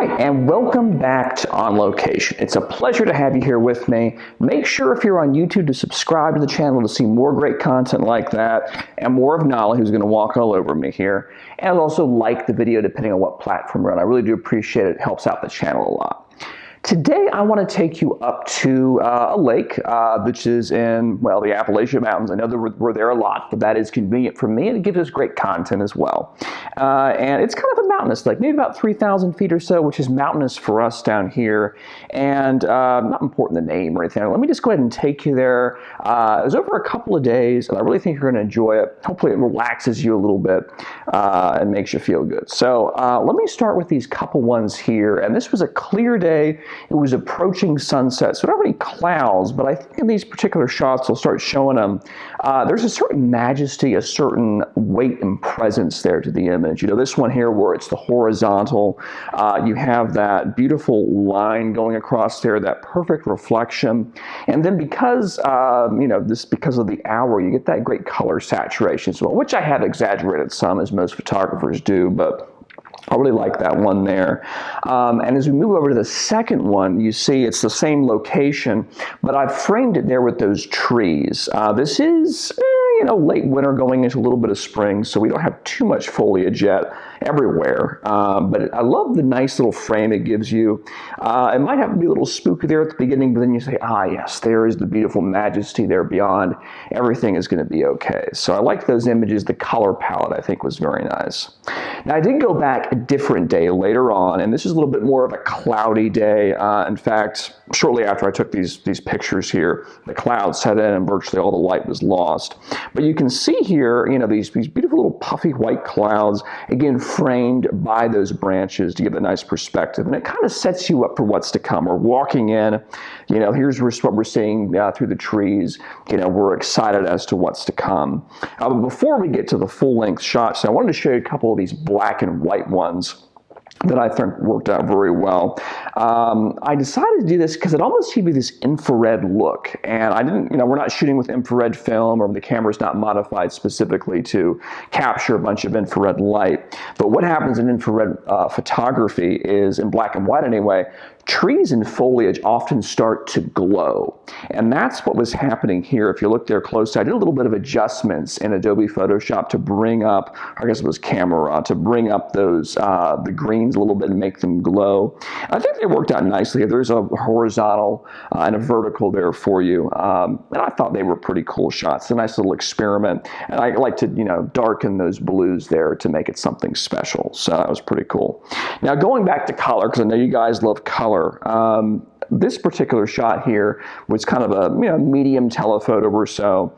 right, and welcome back to On Location. It's a pleasure to have you here with me. Make sure if you're on YouTube to subscribe to the channel to see more great content like that and more of Nolly, who's going to walk all over me here. And also like the video depending on what platform you're on. I really do appreciate it. It helps out the channel a lot. Today, I want to take you up to a lake, which is in, well, the Appalachian Mountains. I know that we're there a lot, but that is convenient for me, and it gives us great content as well. And it's kind of a mountainous lake, maybe about 3,000 feet or so, which is mountainous for us down here. And not important the name or anything. Let me just go ahead and take you there. It was over a couple of days, and I really think you're going to enjoy it. Hopefully, it relaxes you a little bit and makes you feel good. So let me start with these couple ones here. And this was a clear day. It was approaching sunset, so I don't have any clouds, but I think in these particular shots, I'll start showing them. There's a certain majesty, a certain weight and presence there to the image. You know, this one here where it's the horizontal, you have that beautiful line going across there, that perfect reflection. And then because, because of the hour, you get that great color saturation as well, which I have exaggerated some, as most photographers do, but I really like that one there. And as we move over to the second one, you see it's the same location, but I've framed it there with those trees. This is, late winter going into a little bit of spring, so we don't have too much foliage yet everywhere. But I love the nice little frame it gives you. It might have to be a little spooky there at the beginning, but then you say, yes, there is the beautiful majesty there beyond. Everything is going to be okay. So I like those images. The color palette, I think, was very nice. Now, I did go back a different day later on, and this is a little bit more of a cloudy day. In fact, shortly after I took these pictures here, the clouds set in and virtually all the light was lost. But you can see here, these beautiful little puffy white clouds, again, framed by those branches to give a nice perspective. And it kind of sets you up for what's to come. We're walking in, here's what we're seeing through the trees. We're excited as to what's to come. But before we get to the full-length shots, I wanted to show you a couple of these black and white ones that I think worked out very well. I decided to do this because it almost gave me this infrared look. And I didn't, we're not shooting with infrared film, or the camera's not modified specifically to capture a bunch of infrared light. But what happens in infrared photography is, in black and white anyway, trees and foliage often start to glow. And that's what was happening here. If you look there closely, I did a little bit of adjustments in Adobe Photoshop to bring up, I guess it was Camera Raw, to bring up those, the greens a little bit and make them glow. I think they worked out nicely. There's a horizontal and a vertical there for you. And I thought they were pretty cool shots. A nice little experiment. And I like to, darken those blues there to make it something special. So that was pretty cool. Now, going back to color, because I know you guys love color. This particular shot here was kind of a medium telephoto or so.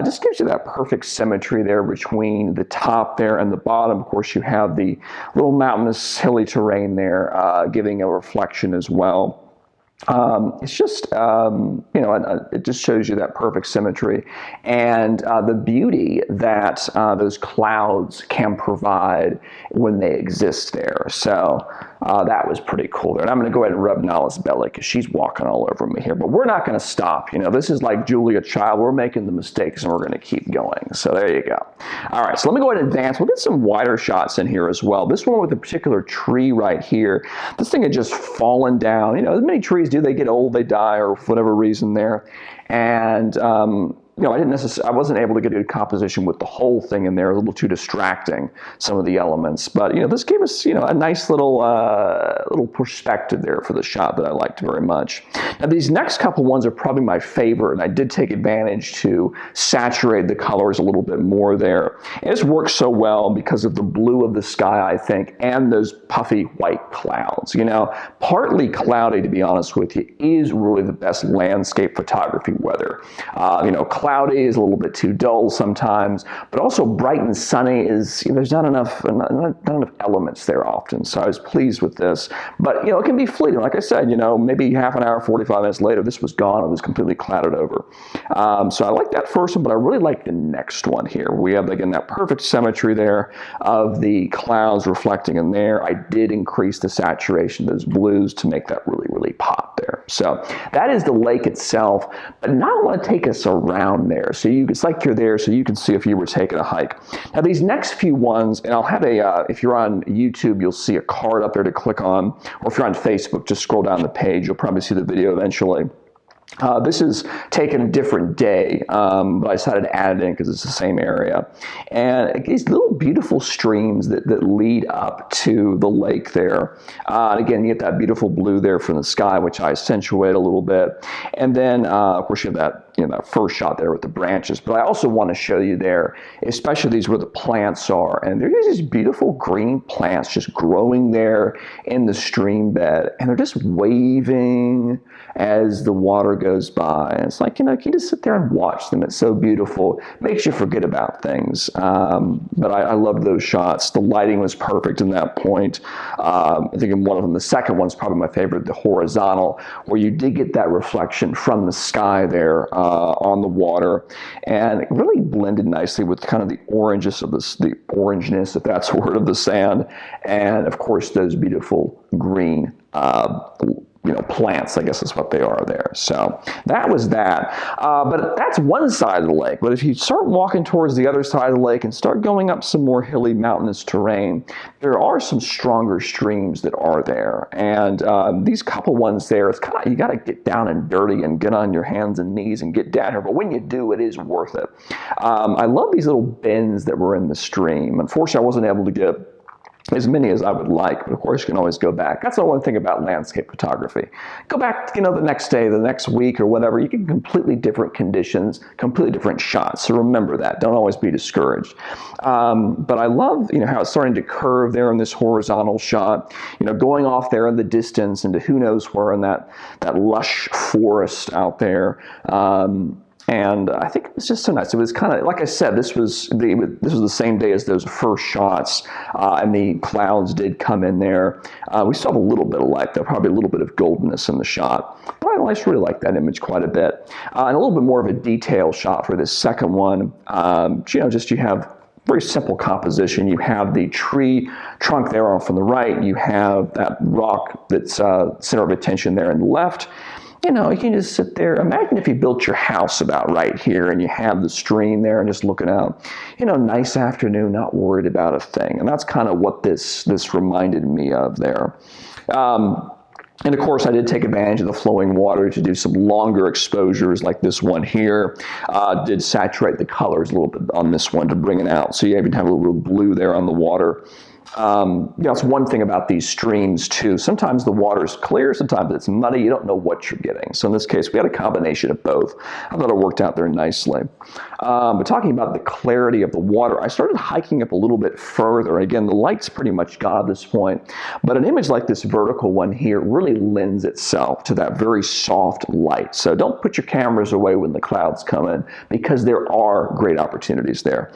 Just gives you that perfect symmetry there between the top there and the bottom. Of course, you have the little mountainous, hilly terrain there, giving a reflection as well. It's just, it just shows you that perfect symmetry and the beauty that those clouds can provide when they exist there. So that was pretty cool there. And I'm going to go ahead and rub Nala's belly because she's walking all over me here. But we're not going to stop. This is like Julia Child. We're making the mistakes and we're going to keep going. So there you go. All right, so let me go ahead and advance. We'll get some wider shots in here as well. This one with a particular tree right here. This thing had just fallen down. As many trees do, they get old, they die, or for whatever reason there. And I wasn't able to get a good composition with the whole thing in there. A little too distracting, some of the elements. But this gave us a nice little perspective there for the shot that I liked very much. Now these next couple ones are probably my favorite, and I did take advantage to saturate the colors a little bit more there. And it's worked so well because of the blue of the sky, I think, and those puffy white clouds. Partly cloudy, to be honest with you, is really the best landscape photography weather. Cloudy is a little bit too dull sometimes, but also bright and sunny is, there's not enough elements there often. So I was pleased with this, but it can be fleeting. Like I said, maybe half an hour, 45 minutes later, this was gone. It was completely clouded over. So I like that first one, but I really like the next one here. We have, again, that perfect symmetry there of the clouds reflecting in there. I did increase the saturation of those blues to make that really, really pop there. So that is the lake itself, but now I want to take us around down there. So it's like you're there so you can see if you were taking a hike. Now these next few ones, and I'll have if you're on YouTube, you'll see a card up there to click on, or if you're on Facebook, just scroll down the page. You'll probably see the video eventually. This is taken a different day, but I decided to add it in because it's the same area. And these little beautiful streams that lead up to the lake there. And again, you get that beautiful blue there from the sky, which I accentuate a little bit. And then, of course, you have that first shot there with the branches. But I also want to show you there, especially these where the plants are. And there's these beautiful green plants just growing there in the stream bed. And they're just waving as the water goes by. And it's like, you can just sit there and watch them. It's so beautiful. It makes you forget about things. But I love those shots. The lighting was perfect in that point. I think in one of them, the second one's probably my favorite, the horizontal, where you did get that reflection from the sky there on the water. And it really blended nicely with kind of the orangeness of the orangeness, if that's a word, of the sand. And of course, those beautiful green plants, I guess is what they are there. So that was that. But that's one side of the lake. But if you start walking towards the other side of the lake and start going up some more hilly mountainous terrain, there are some stronger streams that are there. And these couple ones there, it's kind of, you got to get down and dirty and get on your hands and knees and get down here. But when you do, it is worth it. I love these little bends that were in the stream. Unfortunately, I wasn't able to get as many as I would like, but of course you can always go back. That's the one thing about landscape photography. Go back, the next day, the next week, or whatever. You get completely different conditions, completely different shots. So remember that. Don't always be discouraged. But I love, how it's starting to curve there in this horizontal shot. Going off there in the distance into who knows where in that lush forest out there. And I think it was just so nice. It was kind of, like I said, this was the same day as those first shots, and the clouds did come in there. We still have a little bit of light, though, probably a little bit of goldenness in the shot. But I just really like that image quite a bit. And a little bit more of a detail shot for this second one. You have very simple composition. You have the tree trunk there off on the right. You have that rock that's center of attention there on the left. You can just sit there. Imagine if you built your house about right here and you have the stream there and just looking out. Nice afternoon, not worried about a thing. And that's kind of what this reminded me of there. And of course, I did take advantage of the flowing water to do some longer exposures like this one here. Did saturate the colors a little bit on this one to bring it out. So you even have a little blue there on the water. It's one thing about these streams too. Sometimes the water's clear, sometimes it's muddy. You don't know what you're getting. So in this case, we had a combination of both. I thought it worked out there nicely. But talking about the clarity of the water, I started hiking up a little bit further. Again, the light's pretty much gone at this point. But an image like this vertical one here really lends itself to that very soft light. So don't put your cameras away when the clouds come in, because there are great opportunities there.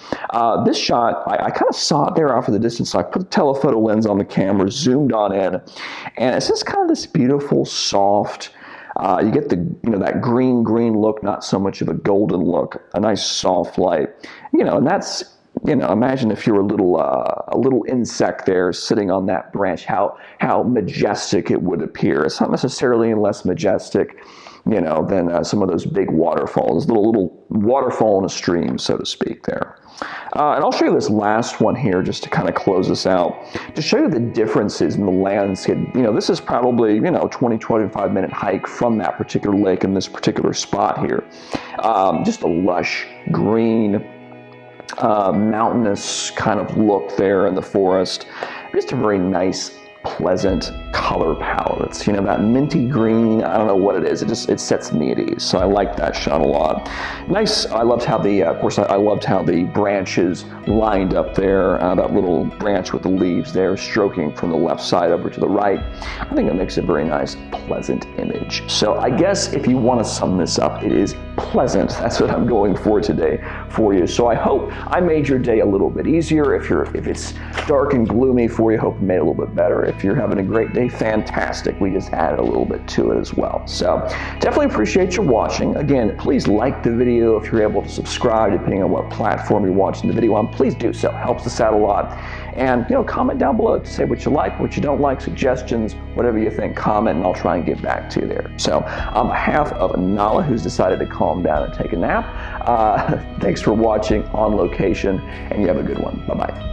This shot, I kind of saw it there off of the distance. So I put the telephoto lens on the camera, zoomed on in, and it's just kind of this beautiful, soft, you get that green look, not so much of a golden look, a nice soft light, and that's, imagine if you're a little insect there sitting on that branch, how majestic it would appear. It's not necessarily less majestic, than some of those big waterfalls, little waterfall in a stream, so to speak there. And I'll show you this last one here just to kind of close this out, to show you the differences in the landscape. This is probably, 20-25 minute hike from that particular lake in this particular spot here. Just a lush green, mountainous kind of look there in the forest. Just a very nice, pleasant color palette. It's, that minty green. I don't know what it is. It sets me at ease. So I like that shot a lot. Nice. I loved how I loved how the branches lined up there. That little branch with the leaves there stroking from the left side over to the right. I think it makes a very nice, pleasant image. So I guess if you want to sum this up, it is pleasant. That's what I'm going for today for you. So I hope I made your day a little bit easier. If it's dark and gloomy for you, I hope it made it a little bit better. If you're having a great day, fantastic. We just added a little bit to it as well. So definitely appreciate you watching. Again, please like the video. If you're able to subscribe, depending on what platform you're watching the video on, please do so. Helps us out a lot. And comment down below to say what you like, what you don't like, suggestions, whatever you think, comment, and I'll try and get back to you there. So on behalf of Nala, who's decided to calm down and take a nap, thanks for watching On Location, and you have a good one. Bye-bye.